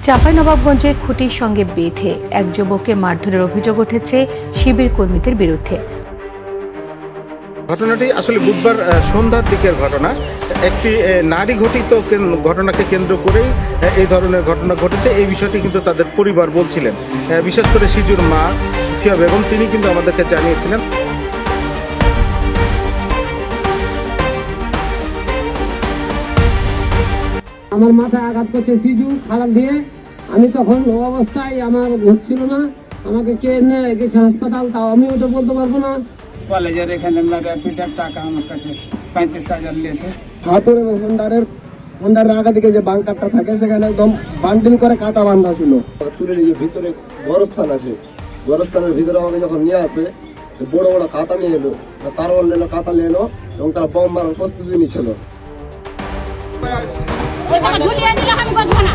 চাঁপাইনবাবগঞ্জে খুঁটির সঙ্গে বেঁধে এক যুবককে মারধরের অভিযোগ উঠেছে শিবির কর্মীদের বিরুদ্ধে। ঘটনাটি আসলে বুধবার সন্ধ্যার দিকের ঘটনা। একটি নারী ঘটিত ঘটনাকে কেন্দ্র করেই এই ধরনের ঘটনা ঘটেছে, এই বিষয়টি কিন্তু তাদের পরিবার বলছিলেন। বিশেষ করে শিজুর মা সুফিয়া বেগম তিনি কিন্তু আমাদেরকে জানিয়েছিলেন। আমার মাথায় আঘাত করছে সিজু খারাপ দিয়ে। আমি তখন ও অবস্থায় আমার হচ্ছিল না, আমাকে কে নিয়ে গেছে হাসপাতাল, তাও আমি ওটা বলতে পারবো না। কলেজের এখানে পিটার টাকা আমার কাছে 35,000 নিয়েছে। হাতুড়ে হোন্ডারের আগা দিকে যে বাংকারটা থাকে সেখানে একদম বান্ডিল করে কাটা বান্ধা ছিল। চুলের ভিতরে গরস্থান আছে, গরস্থানের ভিতরে আমাকে যখন নিয়ে আসে বড় বড় কাতা নিয়ে এলো, তারওয়াল নিলো, কাতা নিয়ে এলো এবং তারা বম মারার প্রস্তুতি নিচ্ছিল। ওই টাকা ঝুলিয়ে দিলে আমি বলবো না।